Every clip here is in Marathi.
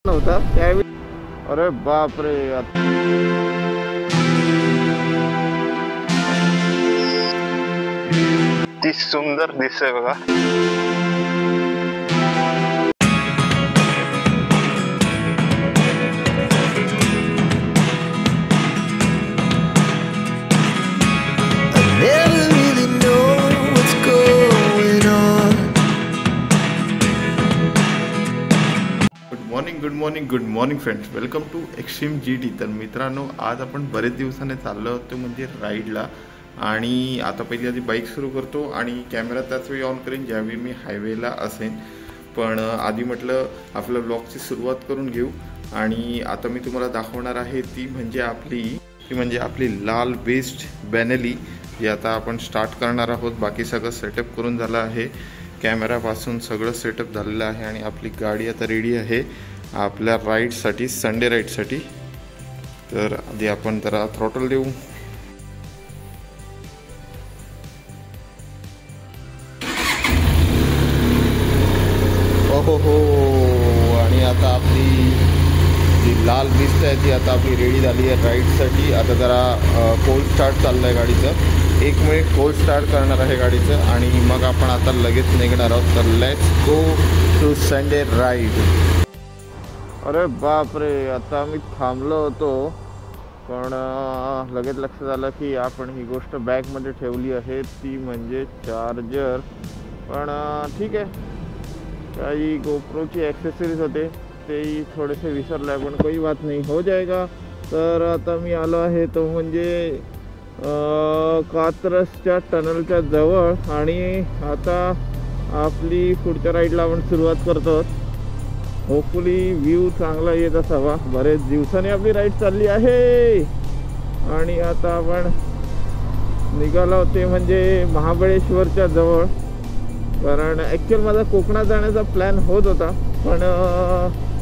नव्हता त्यावेळी. अरे बापरे, ती सुंदर दिसते बघा. Good morning friends, welcome to extreme GT. तर मित्रांनो, आज आपण बरेच दिवसाने चाललो होतो म्हणजे राईडला. आणि आता पहिली आधी बाईक सुरू करतो आणि कॅमेरा त्याच वेळी ऑन करेन ज्यावेळी मी हायवेला असेन. पण आधी म्हटलं आपल्या ब्लॉगची सुरुवात करून घेऊ. आणि आता मी तुम्हाला दाखवणार आहे ती म्हणजे आपली लाल बेस्ड बेनेली, जी आता आपण स्टार्ट करणार आहोत. बाकी सगळं सेटअप करून झालं आहे, कॅमेरापासून सगळं सेटअप झालेलं आहे आणि आपली गाडी आता रेडी आहे आपल्या राईडसाठी, संडे राईडसाठी. तर आधी आपण जरा थ्रॉटल देऊ. हो, आणि आता आपली जी लाल बिस्ट आहे ती आता आपली रेडी झाली आहे राईडसाठी. आता जरा कोल्ड स्टार्ट चाललं आहे गाडीचं. 1 मिनिट कोल्ड स्टार्ट करणार आहे गाडीचं आणि मग आपण आता लगेच निघणार आहोत. तर let's go to Sunday ride. अरे बापरे, आता मी थांबलो होतो पण लगेच लक्षात आलं की आपण ही गोष्ट बॅगमध्ये ठेवली आहे, ती म्हणजे चार्जर. पण ठीक आहे, काही गोप्रोची ॲक्सेसरीज होते तेही थोडेसे विसरले, पण काही बात नाही, हो जाएगा. तर आता मी आलो आहे तो म्हणजे कात्रजच्या टनलच्या जवळ. आणि आता आपली पुढच्या राईडला आपण सुरुवात करतो. होपफुली व्ह्यू चांगला येत असावा. बरेच दिवसांनी आपली राईड चालली आहे आणि आता आपण निघालो होते म्हणजे महाबळेश्वरच्या जवळ. कारण ॲक्च्युअल माझा कोकणात जाण्याचा प्लॅन होत होता, पण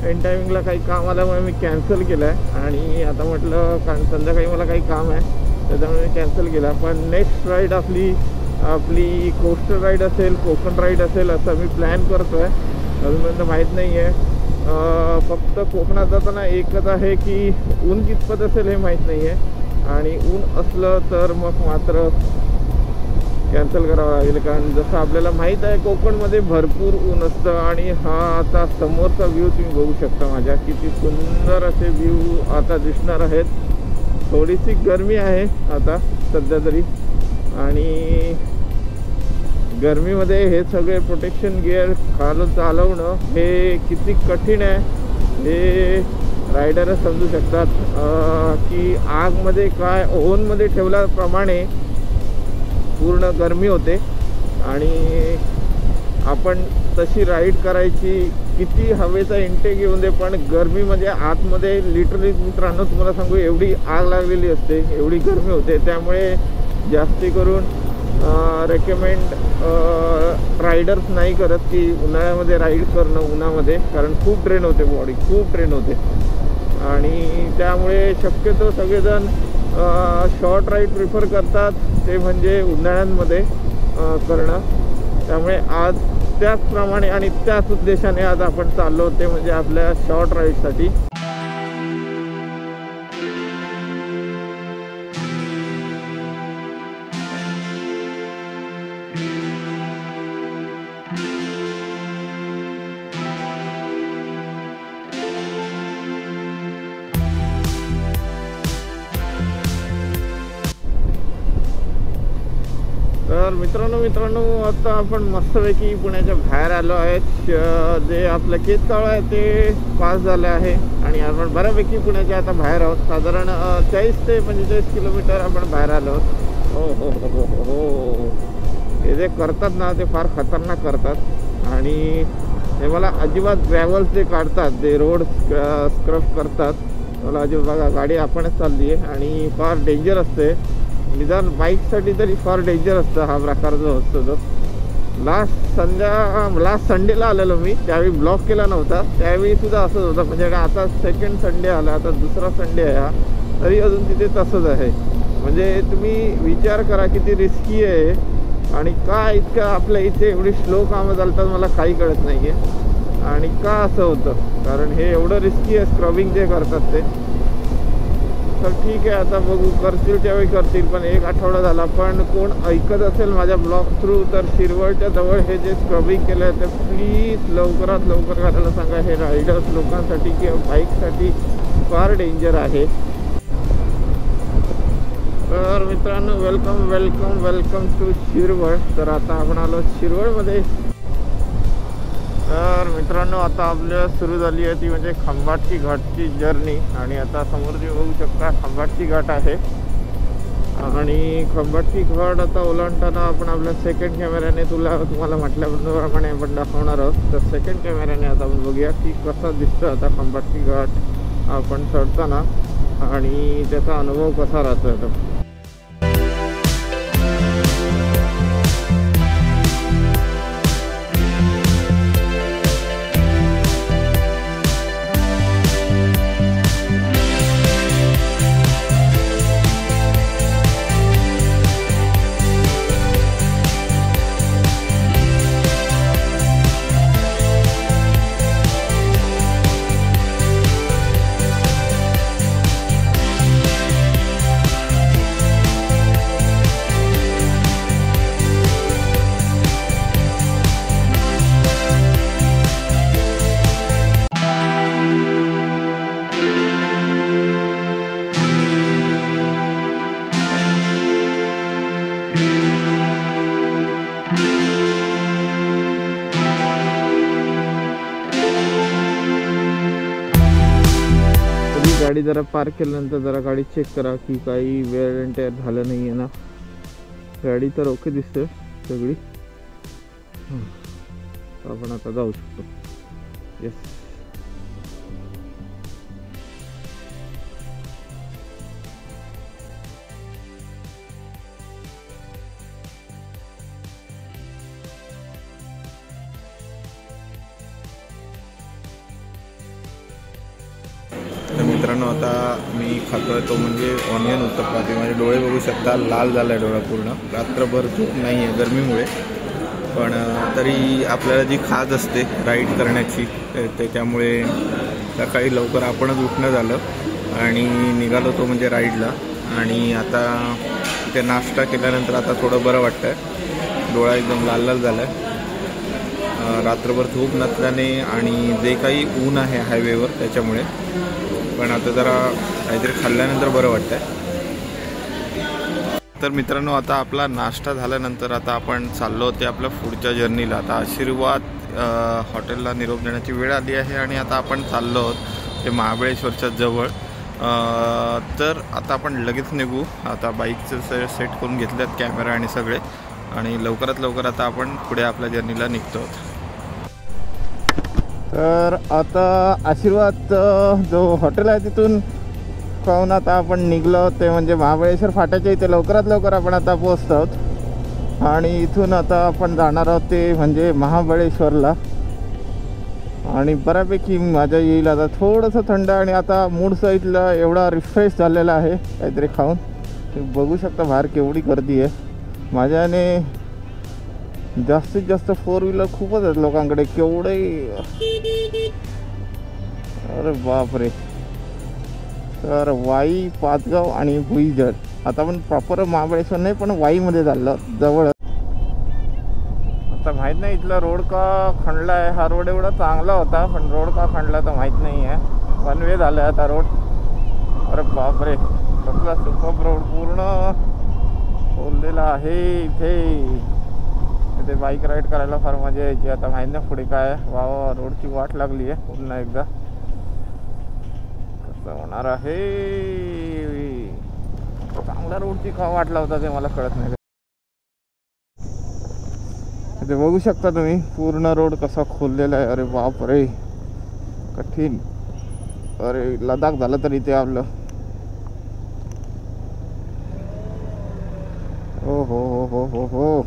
एंड टायमिंगला काही काम आल्यामुळे मी कॅन्सल केलं आहे. आणि आता म्हटलं कारण संध्याकाळी मला काही काम आहे त्याच्यामुळे मी कॅन्सल केला. पण नेक्स्ट राईड आपली कोस्टल राईड असेल, कोकण राईड असेल असं मी प्लॅन करतो आहे. अजूनपर्यंत माहीत नाही आहे. फक्त कोकणात जाताना एकच आहे की ऊन कितपत असेल हे माहीत नाही आहे. आणि ऊन असलं तर मग मात्र कॅन्सल करावं लागेल. कारण जसं आपल्याला माहीत आहे कोकणमध्ये भरपूर ऊन असतं. आणि हा आता समोरचा व्ह्यू तुम्ही बघू शकता माझ्या, किती सुंदर असे व्ह्यू आता दिसणार आहेत. थोडीशी गरमी आहे आता सध्या तरी, आणि गरमीमध्ये हे सगळे प्रोटेक्शन गिअर चालवणं हे किती कठीण आहे हे रायडरच समजू शकतात. की आगमध्ये काय ओव्हनमध्ये ठेवल्याप्रमाणे पूर्ण गरमी होते आणि आपण तशी राईड करायची. किती हवेचा इंटेक येऊन दे, पण गरमीमध्ये आतमध्ये लिटरली मित्रांनो तुम्हाला सांगू एवढी आग लागलेली असते, एवढी गरमी होते. त्यामुळे जास्ती करून रेकमेंड रायडर्स नाही करत की उन्हाळ्यामध्ये राईड करणं उन्हामध्ये, कारण खूप ट्रेन होते, बॉडी खूप ट्रेन होते. आणि त्यामुळे शक्यतो सगळेजण शॉर्ट राईड प्रिफर करतात, ते म्हणजे उन्हाळ्यांमध्ये करणं. त्यामुळे आज त्याचप्रमाणे आणि त्याच उद्देशाने आज आपण चाललो होते म्हणजे आपल्या शॉर्ट राईडसाठी. तर मित्रांनो आता आपण मस्तपैकी पुण्याच्या बाहेर आलो आहे. जे आपलं केतकाळ आहे ते पास झालं आहे आणि आपण बऱ्यापैकी पुण्याच्या आता बाहेर आहोत. साधारण 40 ते 45 किलोमीटर आपण बाहेर आलो आहोत. हो, हे जे करतात ना ते फार खतरनाक करतात. आणि हे मला अजिबात ग्रॅव्हल ते काढतात, ते रोड स्क्रफ करतात. मला अजिबात बघा, गाडी आपणच चालली आहे आणि फार डेंजर असते. निदान बाईकसाठी तरी फार डेंजर असतं हा प्रकार जो असतो तो. लास्ट संडेला आलेलो मी, त्यावेळी ब्लॉक केला नव्हता, त्यावेळी सुद्धा असंच होतं. म्हणजे आता सेकंड संडे आला, आता दुसरा संडे आहे हा, तरी अजून तिथे तसंच आहे. म्हणजे तुम्ही विचार करा किती रिस्की आहे आणि काय इतकं आपल्या इथे एवढी स्लो कामं चालतात मला काही कळत नाही आहे. आणि का असं होतं, कारण हे एवढं रिस्की आहे स्क्रबिंग जे करतात ते. तर ठीक आहे, आता बघू, करतील त्यावेळी करतील. पण 1 आठवडा झाला, पण कोण ऐकत असेल माझ्या ब्लॉग थ्रू तर शिरवळच्या जवळ हे जे स्क्रबिंग केलं आहे ते प्लीज लवकरात लवकर करायला सांगा. हे रायडर्स लोकांसाठी किंवा बाईकसाठी फार डेंजर आहे. तर मित्रांनो, welcome welcome welcome to Shirwal. तर आता आपण आलो शिरवळमध्ये. तर मित्रांनो, आता आपल्या सुरू झाली आहे ती म्हणजे खंबाटकी घाटची जर्नी. आणि आता समोर जे बघू शकता खंबाटकी घाट आहे. आणि खंबाटकी घाट आता ओलांडताना आपण आपल्या सेकंड कॅमेऱ्याने तुम्हाला म्हटल्याप्रमाणे आपण दाखवणार आहोत. तर सेकंड कॅमेऱ्याने आता आपण बघूया की कसा दिसतं आता खंबाटकी घाट आपण चढताना आणि त्याचा अनुभव कसा राहतो आता. गाडी जरा पार्क केल्यानंतर जरा गाडी चेक करा की काही वेअर अँड टेअर झालं नाही आहे ना. गाडी तर ओके दिसते सगळी. आपण आता जाऊ शकतो. येस, मित्रांनो, आता मी खातोय तो म्हणजे ऑनियन उत्तप्पा. ते माझे डोळे बघू शकता, लाल झाला आहे डोळा पूर्ण. रात्रभर झोप नाही आहे गरमीमुळे, पण तरी आपल्याला जी खाज असते राईड करण्याची ते त्यामुळे सकाळी लवकर आपणच उठणं झालं आणि निघालो तो म्हणजे राईडला. आणि आता ते नाश्ता केल्यानंतर आता थोडं बरं वाटतं आहे. डोळा एकदम लाल लाल झाला आहे रात्रभर झोप नसल्याने आणि जे काही ऊन आहे हायवेवर त्याच्यामुळे. पण आता जरा काहीतरी खाल्ल्यानंतर बरं वाटतंय. तर मित्रांनो, आता आपला नाश्ता झाल्यानंतर आता आपण चाललो होते आपल्या पुढच्या जर्नीला. आता आशीर्वाद हॉटेलला निरोप देण्याची वेळ आली आहे आणि आता आपण चाललो आहोत ते महाबळेश्वरच्या जवळ. तर आता आपण लगेच निघू. आता बाईकचं सेट करून घेतलेत कॅमेरा आणि सगळे, आणि लवकरात लवकर आता आपण पुढे आपल्या जर्नीला निघतो आहोत. तर आता आशीर्वाद जो हॉटेल आहे तिथून खाऊन आता आपण निघलो ते म्हणजे महाबळेश्वर फाट्याच्या इथे लवकरात लवकर आपण आता पोहोचतो आहोत. आणि इथून आता आपण जाणार आहोत ते म्हणजे महाबळेश्वरला. आणि बऱ्यापैकी मजा येईल. आता थोडंसं थंड आणि आता मूड साईडला एवढा रिफ्रेश झालेला आहे काहीतरी खाऊन. तुम्ही बघू शकता बाहेर केवढी गर्दी आहे. माझ्याने जास्तीत जास्त 4 व्हीलर खूपच आहेत लोकांकडे. केवढे, अरे बापरे. तर वाई, पाचगाव आणि भुईजर. आता आपण प्रॉपर महाबळेश्वर नाही पण वाईमध्ये चाललो जवळ. आता माहीत नाही इथला रोड का खणला आहे. हा रोड एवढा चांगला होता पण रोड का खणला तर माहीत नाही आहे. वन वे झाला आहे आता रोड. अरे बापरे, कसला सुपर रोड पूर्ण खोललेला आहे इथे. इथे बाईक राईड करायला फार मजा यायची. आता माहीत नाही पुढे काय. वा, रोडची वाट लागली आहे पुन्हा एकदा. कसं होणार आहे. चांगल्या रोडची का वाट लावता ते मला कळत नाही. इथे बघू शकता तुम्ही पूर्ण रोड कसा खोललेला आहे. अरे बाप रे, कठीण. अरे लडाख झालं तर इथे आपलं. हो हो हो हो हो हो,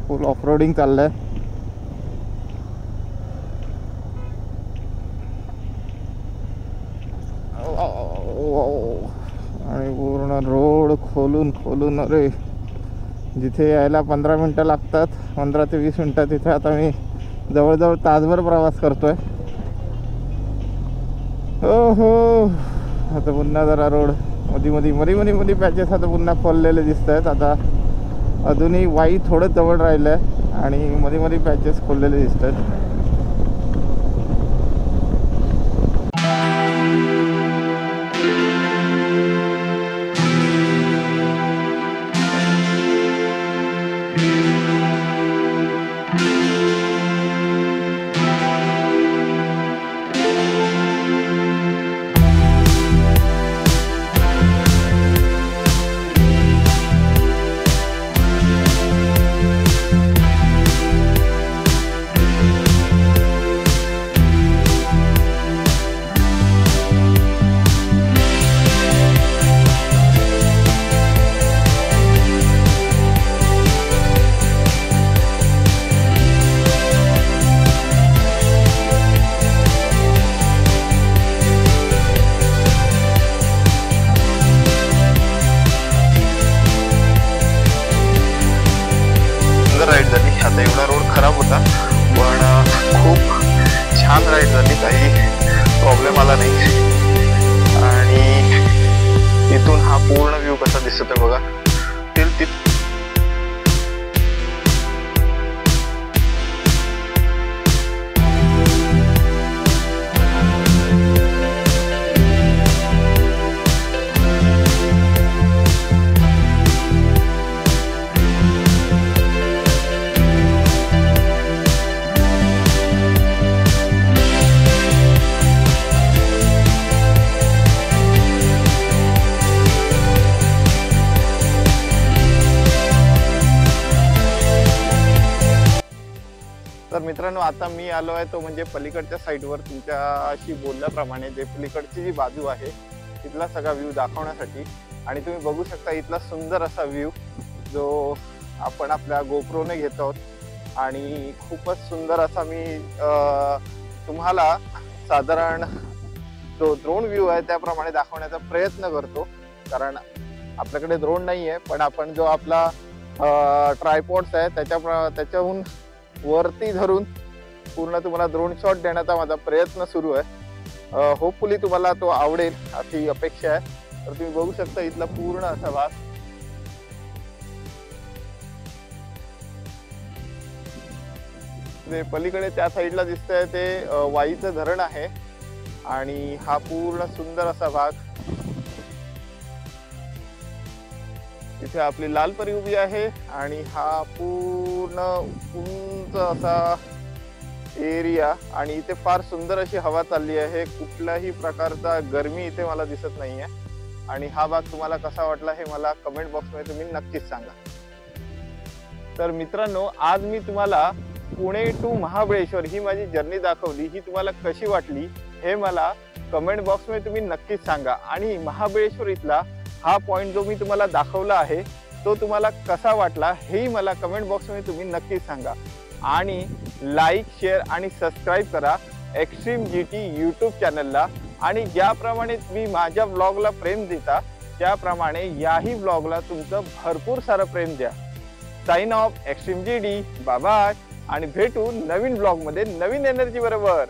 फुल ऑफ रोडिंग चाललंय. आणि पूर्ण रोड खोलून खोलून, अरे जिथे यायला 15 मिनटं लागतात, 15 ते 20 मिनटं, तिथे आता मी जवळजवळ तासभर प्रवास करतोय. हो आता पुन्हा जरा रोड मध्ये पॅचेस आता पुन्हा खोललेले दिसत आहेत. आता अजूनही वाई थोडं जवळ राहिलं आहे आणि मध्ये पॅचेस खोललेले दिसत आहेत. राईड झाली. आता एवढा रोड खराब होता पण खूप छान राईड झाली, काही प्रॉब्लेम आला नाही. आणि इथून हा पूर्ण व्ह्यू कसा दिसत आहे बघा. तर मित्रांनो, आता मी आलो आहे तो म्हणजे पलीकडच्या साईडवर. तुमच्याशी बोलल्याप्रमाणे जे पलीकडची जी बाजू आहे तिथला सगळा व्ह्यू दाखवण्यासाठी. आणि तुम्ही बघू शकता इथला सुंदर असा व्ह्यू जो आपण आपल्या गोप्रोने घेत आहोत. आणि खूपच सुंदर असा मी तुम्हाला साधारण जो ड्रोन व्ह्यू आहे त्याप्रमाणे दाखवण्याचा प्रयत्न करतो. कारण आपल्याकडे ड्रोन नाही आहे, पण आपण जो आपला ट्रायपॉड्स आहे त्याच्याहून वरती धरून पूर्ण तुम्हाला ड्रोन शॉट देण्याचा माझा प्रयत्न सुरू आहे. होपफुली तुम्हाला तो आवडेल अशी अपेक्षा आहे. तर तुम्ही बघू शकता इथला पूर्ण असा भाग. ते पलीकडे त्या साईडला दिसतंय ते वाईचं धरण आहे. आणि हा पूर्ण सुंदर असा भाग. इथे आपली लाल परी उभी आहे आणि हा पूर्ण उंच असा एरिया. आणि इथे फार सुंदर अशी हवा चालली आहे. कुठल्याही प्रकारचा गरमी इथे मला दिसत नाहीये. आणि हा भाग तुम्हाला कसा वाटला हे मला कमेंट बॉक्समध्ये तुम्ही नक्कीच सांगा. तर मित्रांनो, आज मी तुम्हाला पुणे टू महाबळेश्वर ही माझी जर्नी दाखवली. ही तुम्हाला कशी वाटली हे मला कमेंट बॉक्समध्ये तुम्ही नक्कीच सांगा. आणि महाबळेश्वर इथला हा पॉइंट जो मी तुम्हाला दाखवला आहे तो तुम्हाला कसा वाटला हेही मला कमेंट बॉक्समध्ये तुम्ही नक्कीच सांगा. आणि लाईक, शेअर आणि सबस्क्राईब करा एक्स्ट्रीम जीटी यूट्यूब चॅनलला. आणि ज्याप्रमाणे तुम्ही माझ्या ब्लॉगला प्रेम देता त्याप्रमाणे याही ब्लॉगला तुमचं भरपूर सारं प्रेम द्या. Sign off extreme GT. Bye bye. आणि भेटू नवीन ब्लॉगमध्ये नवीन एनर्जी बरोबर.